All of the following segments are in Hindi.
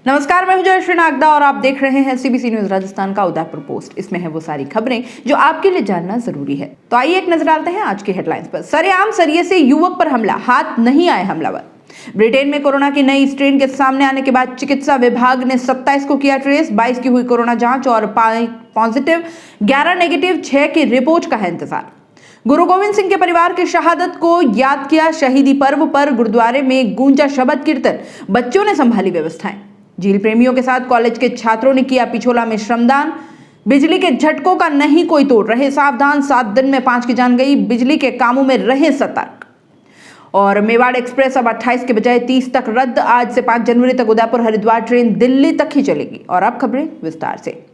नमस्कार, मैं हूं जयश्री नागदा और आप देख रहे हैं सीबीसी न्यूज राजस्थान का उदयपुर पोस्ट। इसमें है वो सारी खबरें जो आपके लिए जानना जरूरी है। तो आइए एक नजर डालते हैं आज की हेडलाइंस पर। सरेआम सरिये से युवक पर हमला, हाथ नहीं आए हमलावर। ब्रिटेन में कोरोना की नई स्ट्रेन के सामने आने के बाद चिकित्सा विभाग ने 27 को किया ट्रेस। 22 की हुई कोरोना जांच और पॉजिटिव, 11 नेगेटिव, 6 की रिपोर्ट का है इंतजार। गुरु गोविंद सिंह के परिवार की शहादत को याद किया। शहीदी पर्व पर गुरुद्वारे में गूंजा शबद कीर्तन, बच्चों ने संभाली व्यवस्थाएं। झील प्रेमियों के साथ कॉलेज के छात्रों ने किया पिछोला में श्रमदान। बिजली के झटकों का नहीं कोई तोड़, रहे सावधान। 7 दिन में 5 की जान गई, बिजली के कामों में रहे सतर्क। और मेवाड़ एक्सप्रेस अब 28 के बजाय 30 तक रद्द। आज से 5 जनवरी तक उदयपुर हरिद्वार ट्रेन दिल्ली तक ही चलेगी। और अब खबरें विस्तार से।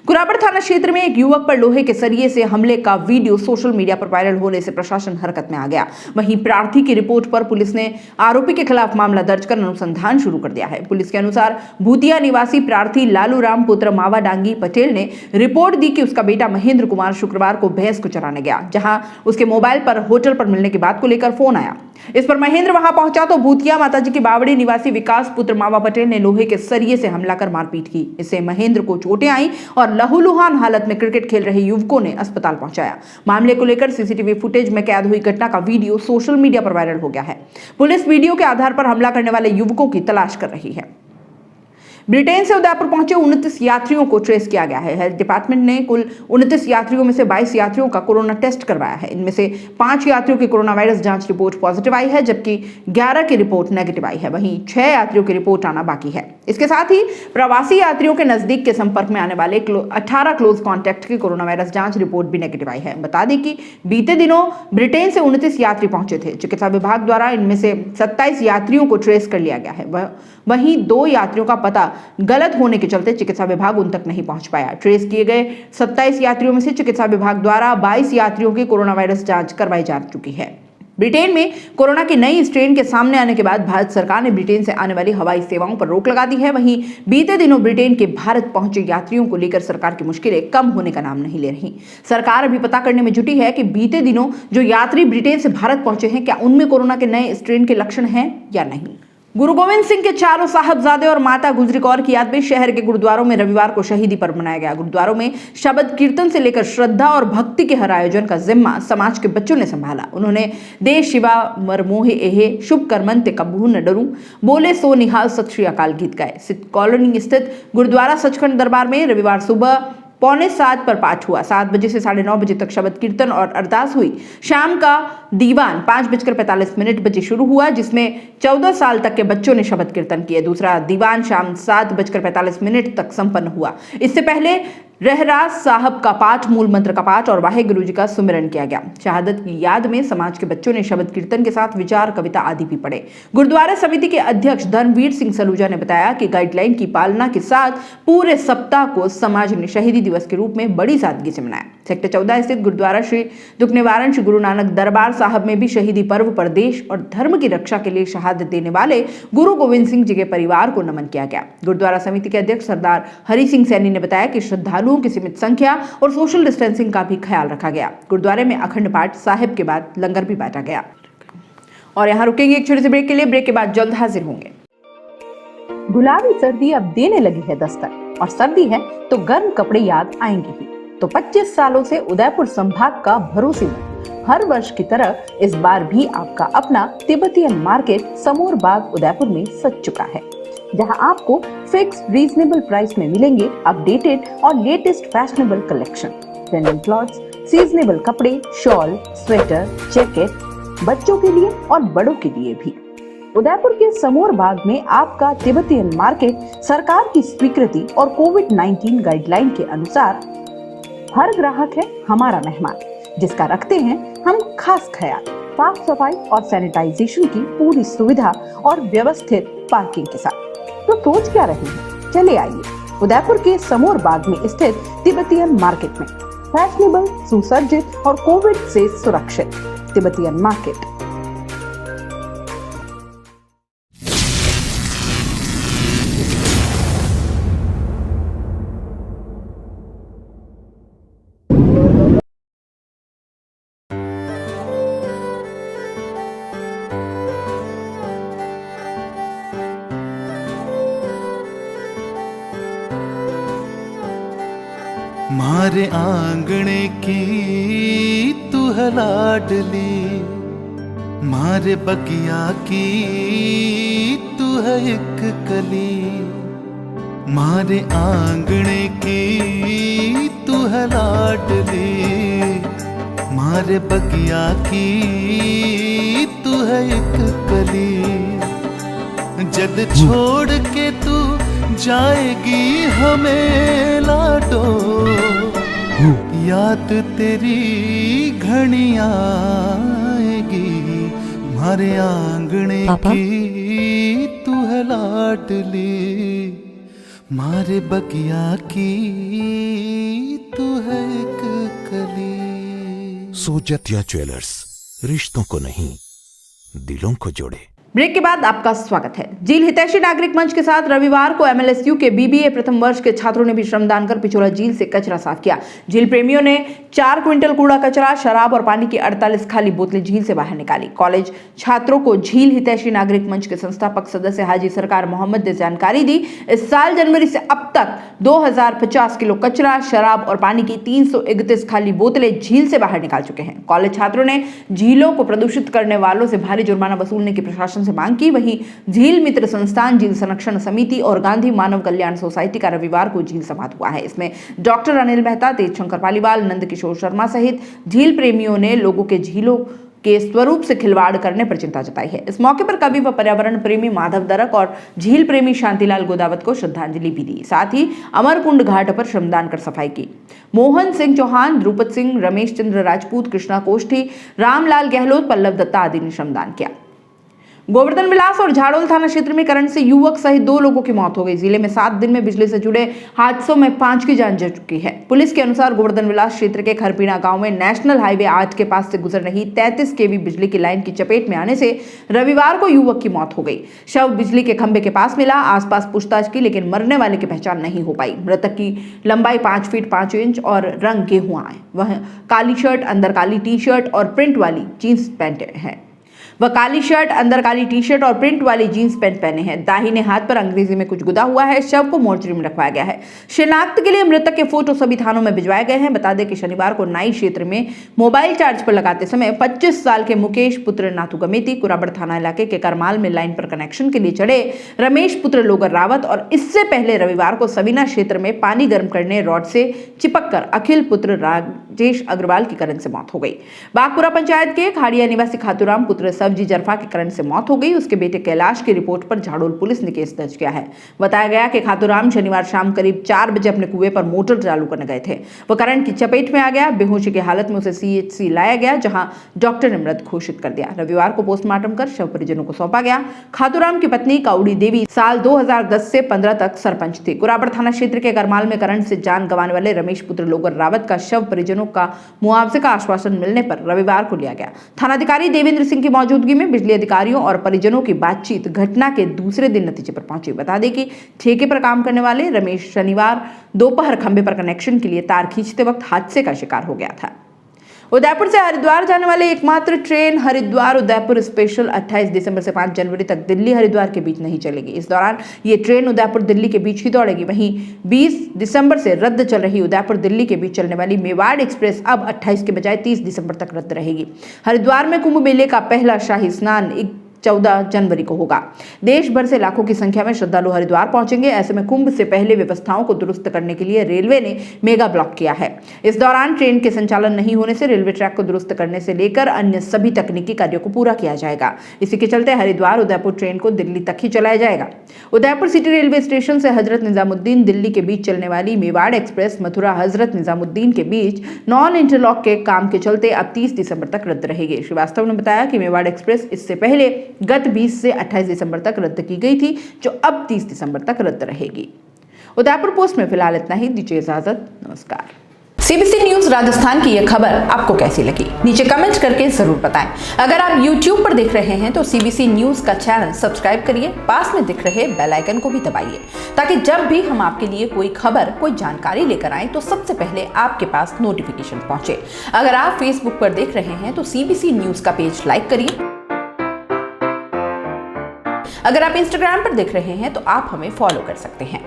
कुरापड़ थाना क्षेत्र में एक युवक पर लोहे के सरिये से हमले का वीडियो सोशल मीडिया पर वायरल होने से प्रशासन हरकत में आ गया। वहीं प्रार्थी की रिपोर्ट पर पुलिस ने आरोपी के खिलाफ मामला दर्ज कर अनुसंधान शुरू कर दिया है। पुलिस के अनुसार भूतिया निवासी प्रार्थी लालू राम पुत्र मावा डांगी पटेल ने रिपोर्ट दी कि उसका बेटा महेंद्र कुमार शुक्रवार को भैंस को चराने गया, जहां उसके मोबाइल पर होटल पर मिलने की बात को लेकर फोन आया। इस पर महेंद्र वहां पहुंचा तो भूतिया माताजी की बावड़ी निवासी विकास पुत्र मावा पटेल ने लोहे के सरिये से हमला कर मारपीट की। इससे महेंद्र को चोटें आई और लहूलुहान हालत में क्रिकेट खेल रहे युवकों ने अस्पताल पहुंचाया। मामले को लेकर सीसीटीवी फुटेज में कैद हुई घटना का वीडियो सोशल मीडिया पर वायरल हो गया है। पुलिस वीडियो के आधार पर हमला करने वाले युवकों की तलाश कर रही है। ब्रिटेन से उदयपुर पहुंचे 29 यात्रियों को ट्रेस किया गया है। हेल्थ डिपार्टमेंट ने कुल 29 यात्रियों में से 22 यात्रियों का कोरोना टेस्ट करवाया है। इनमें से 5 यात्रियों की कोरोना वायरस जांच रिपोर्ट पॉजिटिव आई है, जबकि 11 की रिपोर्ट नेगेटिव आई है। वहीं 6 यात्रियों की रिपोर्ट आना बाकी है। इसके साथ ही प्रवासी यात्रियों के नजदीक के संपर्क में आने वाले 18 क्लोज कॉन्टैक्ट की कोरोना वायरस जांच रिपोर्ट भी नेगेटिव आई है। बता दें कि बीते दिनों ब्रिटेन से 29 यात्री पहुंचे थे। चिकित्सा विभाग द्वारा इनमें से 27 यात्रियों को ट्रेस कर लिया गया है। वहीं 2 यात्रियों का पता गलत होने के चलते चिकित्सा विभाग उन तक नहीं पहुंच पाया। ट्रेस किए गए 27 यात्रियों में से चिकित्सा विभाग द्वारा 22 यात्रियों की कोरोना वायरस जांच करवाई जा चुकी है। ब्रिटेन में कोरोना की नई स्ट्रेन के सामने आने के बाद भारत सरकार ने ब्रिटेन से आने वाली हवाई सेवाओं पर रोक लगा दी है। वहीं बीते दिनों ब्रिटेन के भारत पहुंचे यात्रियों को लेकर सरकार की मुश्किलें कम होने का नाम नहीं ले रही। सरकार अभी पता करने में जुटी है कि बीते दिनों जो यात्री ब्रिटेन से भारत पहुंचे हैं, क्या उनमें कोरोना के नए स्ट्रेन के लक्षण हैं या नहीं। गुरु गोविंद सिंह के चारों साहबजादे और माता गुजरी कौर की याद में शहर के गुरुद्वारों में रविवार को शहीदी पर्व मनाया गया। गुरुद्वारों में शबद कीर्तन से लेकर श्रद्धा और भक्ति के हर आयोजन का जिम्मा समाज के बच्चों ने संभाला। उन्होंने देश शिवा मरमोहे एहे शुभ करमंते कबू न डरूं, बोले सो निहाल सत श्री अकाल गीत गाए। सिद्ध कॉलोनी स्थित गुरुद्वारा सचखंड दरबार में रविवार सुबह 6:45 पर पाठ हुआ। 7 बजे से 9:30 बजे तक शबद कीर्तन और अरदास हुई। शाम का दीवान 5:45 बजे शुरू हुआ, जिसमें 14 साल तक के बच्चों ने शबद कीर्तन किए। दूसरा दीवान शाम 7:45 तक संपन्न हुआ। इससे पहले रहरास साहब का पाठ, मूल मंत्र का पाठ और वाहेगुरु जी का सुमिरन किया गया। शहादत की याद में समाज के बच्चों ने शबद कीर्तन के साथ विचार, कविता आदि भी पढ़े। गुरुद्वारा समिति के अध्यक्ष धर्मवीर सिंह सलूजा ने बताया कि गाइडलाइन की पालना के साथ पूरे सप्ताह को समाज ने शहीदी दिवस के रूप में बड़ी सादगी से मनाया। सेक्टर 14 स्थित गुरुद्वारा श्री दुख निवारण श्री गुरु नानक दरबार साहब में भी शहीदी पर्व पर देश और धर्म की रक्षा के लिए शहादत देने वाले गुरु गोविंद सिंह जी के परिवार को नमन किया गया। गुरुद्वारा समिति के अध्यक्ष सरदार हरि सिंह सैनी ने बताया कि श्रद्धालुओं की सीमित संख्या और सोशल डिस्टेंसिंग का भी ख्याल रखा गया। गुरुद्वारे में अखंड पाठ साहिब के बाद लंगर भी बांटा गया। और यहाँ रुकेंगे एक छोटे से ब्रेक के लिए। ब्रेक के बाद जल्द हाजिर होंगे। गुलाबी सर्दी अब देने लगी है दस्तक, और सर्दी है तो गर्म कपड़े याद आएंगे ही। तो 25 सालों से उदयपुर संभाग का भरोसेमंद, हर वर्ष की तरह इस बार भी आपका अपना तिब्बतियन मार्केट समोर बाग उदयपुर में सज चुका है, जहां आपको फिक्स रीजनेबल प्राइस में मिलेंगे अपडेटेड और latest fashionable collection, trending clothes, seasonable कपड़े, शॉल, स्वेटर, जैकेट, बच्चों के लिए और बड़ों के लिए भी। उदयपुर के समोर बाग में आपका तिब्बतियन मार्केट सरकार की स्वीकृति और कोविड-19 गाइडलाइन के अनुसार हर ग्राहक है हमारा मेहमान, जिसका रखते हैं हम खास ख्याल। साफ सफाई और सैनिटाइजेशन की पूरी सुविधा और व्यवस्थित पार्किंग के साथ। तो सोच क्या रहे हैं, चले आइए उदयपुर के समोर बाग में स्थित तिब्बतियन मार्केट में। फैशनेबल, सुसज्जित और कोविड से सुरक्षित तिब्बतियन मार्केट। मारे आंगणे की तू है लाडली, मारे बगिया की तू है एक कली, मारे आंगणे की तू है लाडली, मारे बगिया की तू है एक कली। जद छोड़ के तू जाएगी हमें लाडो, याद तेरी घनी आएगी, मारे आंगणे की तू है लाडली, मारे बगिया की तू है एक कली। सोजतिया ज्वेलर्स, रिश्तों को नहीं दिलों को जोड़े। ब्रेक के बाद आपका स्वागत है। झील हितैषी नागरिक मंच के साथ रविवार को एमएलएसयू के बीबीए प्रथम वर्ष के छात्रों ने भी श्रमदान कर पिछोला झील से कचरा साफ किया। झील प्रेमियों ने 4 क्विंटल कूड़ा कचरा, शराब और पानी की 48 खाली बोतलें झील से बाहर निकाली। कॉलेज छात्रों को झील हितैषी नागरिक मंच के संस्थापक सदस्य हाजी सरकार मोहम्मद ने जानकारी दी। इस साल जनवरी से अब तक 2050 किलो कचरा, शराब और पानी की 331 खाली बोतलें झील से बाहर निकाल चुके हैं। कॉलेज छात्रों ने झीलों को प्रदूषित करने वालों से भारी जुर्माना वसूलने की प्रशासन से मांग की। वहीं झील मित्र संस्थान, झील संरक्षण समिति और गांधी मानव कल्याण सोसाइटी का रविवार को झील संवाद हुआ है। इसमें डॉक्टर अनिल मेहता, तेज शंकर पालीवाल, नंद किशोर शर्मा सहित झील प्रेमियों ने लोगों के झीलों के स्वरूप से खिलवाड़ करने पर चिंता जताई है। इस मौके पर कवि व पर्यावरण प्रेमी माधव दरक और झील प्रेमी शांतिलाल गोदावत को श्रद्धांजलि भी दी। साथ ही अमरकुंड घाट पर श्रमदान कर सफाई की। मोहन सिंह चौहान, द्रुपद सिंह, रमेश चंद्र राजपूत, कृष्णा कोष्ठी, रामलाल गहलोत, पल्लव दत्ता आदि ने श्रमदान किया। गोवर्धन विलास और झाड़ोल थाना क्षेत्र में करंट से युवक सहित 2 लोगों की मौत हो गई। जिले में 7 दिन में बिजली से जुड़े हादसों में 5 की जान जा चुकी है। पुलिस के अनुसार गोवर्धन विलास क्षेत्र के खरपीना गांव में नेशनल हाईवे 8 के पास से गुजर रही 33 केवी बिजली की लाइन की चपेट में आने से रविवार को युवक की मौत हो गई। शव बिजली के खंभे के पास मिला। आसपास पूछताछ की लेकिन मरने वाले की पहचान नहीं हो पाई। मृतक की लंबाई 5 फीट 5 इंच और रंग गेहुआ है। वह काली शर्ट, अंदर काली टी शर्ट और प्रिंट वाली जींस पैंट है। वह काली शर्ट, अंदर काली टी शर्ट और प्रिंट वाली जींस पैंट पहने हैं। दाहिने हाथ पर अंग्रेजी में कुछ गुदा हुआ है। शव को मोर्चरी में रखवाया गया है। शिनाख्त के लिए मृतक के फोटो सभी थानों में भिजवाए गए हैं। बता दें कि शनिवार को नाई क्षेत्र में मोबाइल चार्ज पर लगाते समय 25 साल के मुकेश पुत्र नाथू गमेती कुराबड़ थाना इलाके के करमाल में लाइन पर कनेक्शन के लिए चढ़े रमेश पुत्र लोगर रावत और इससे पहले रविवार को सवीना क्षेत्र में पानी गर्म करने रॉड से चिपक कर अखिल पुत्र राजेश अग्रवाल की करंट से मौत हो गई। बागपुरा पंचायत के खाड़िया निवासी खातूराम पुत्र सब्जी जरफा की करंट से मौत हो गई। उसके बेटे कैलाश की रिपोर्ट पर झाड़ोल पुलिस ने केस दर्ज किया है। बताया गया कि खातूराम शनिवार शाम करीब 4 बजे अपने कुएं पर मोटर चालू करने गए थे। वह करंट की चपेट में आ गया। बेहोशी की हालत में उसे सीएचसी लाया गया, जहां डॉक्टर ने मृत घोषित कर दिया। रविवार को पोस्टमार्टम कर शव परिजनों को सौंपा गया। खातूराम की पत्नी काउड़ी देवी साल 2010 से 15 तक सरपंच थी। कुराबड़ थाना क्षेत्र के करमाल में करंट से जान गंवाने वाले रमेश पुत्र लोगर रावत का शव परिजनों का मुआवजे का आश्वासन मिलने पर रविवार को लिया गया। थानाधिकारी देवेंद्र सिंह की मौजूदगी में बिजली अधिकारियों और परिजनों की बातचीत घटना के दूसरे दिन नतीजे पर पहुंची। बता दें कि ठेके पर काम करने वाले रमेश शनिवार दोपहर खंभे पर कनेक्शन के लिए तार खींचते वक्त हादसे का शिकार हो गया था। उदयपुर से हरिद्वार जाने वाले एकमात्र ट्रेन हरिद्वार उदयपुर स्पेशल 28 दिसंबर से 5 जनवरी तक दिल्ली हरिद्वार के बीच नहीं चलेगी। इस दौरान ये ट्रेन उदयपुर दिल्ली के बीच ही दौड़ेगी। वहीं 20 दिसंबर से रद्द चल रही उदयपुर दिल्ली के बीच चलने वाली मेवाड़ एक्सप्रेस अब 28 के बजाय 30 दिसंबर तक रद्द रहेगी। हरिद्वार में कुंभ मेले का पहला शाही स्नान 14 जनवरी को होगा। देश भर से लाखों की संख्या में श्रद्धालु हरिद्वार पहुंचेंगे। ऐसे में कुंभ से पहले व्यवस्थाओं को दुरुस्त करने के लिए रेलवे ने मेगा ब्लॉक किया है। इस दौरान ट्रेन के संचालन नहीं होने से रेलवे ट्रैक को दुरुस्त करने से लेकर अन्य सभी तकनीकी कार्यों को पूरा किया जाएगा। इसी के चलते हरिद्वार उदयपुर ट्रेन को दिल्ली तक ही चलाया जाएगा। उदयपुर सिटी रेलवे स्टेशन से हजरत निजामुद्दीन दिल्ली के बीच चलने वाली मेवाड़ एक्सप्रेस मथुरा हजरत निजामुद्दीन के बीच नॉन इंटरलॉक के काम के चलते अब 30 दिसंबर तक रद्द रहेगी। श्रीवास्तव ने बताया कि मेवाड़ एक्सप्रेस इससे पहले गत 20 से 28 दिसंबर तक रद्द की गई थी, जो अब 30 दिसंबर तक रद्द रहेगी। उदयपुर पोस्ट में फिलहाल इतना ही। दीजिए इजाजत, नमस्कार। सीबीसी न्यूज राजस्थान की यह खबर आपको कैसी लगी, नीचे कमेंट करके जरूर बताएं। अगर आप YouTube पर देख रहे हैं तो सीबीसी न्यूज का चैनल सब्सक्राइब करिए, पास में दिख रहे बेल आइकन को भी दबाइए, ताकि जब भी हम आपके लिए कोई खबर, कोई जानकारी लेकर आए तो सबसे पहले आपके पास नोटिफिकेशन पहुंचे। अगर आप Facebook पर देख रहे हैं तो सीबीसी न्यूज का पेज लाइक करिए। अगर आप Instagram पर देख रहे हैं तो आप हमें फॉलो कर सकते हैं।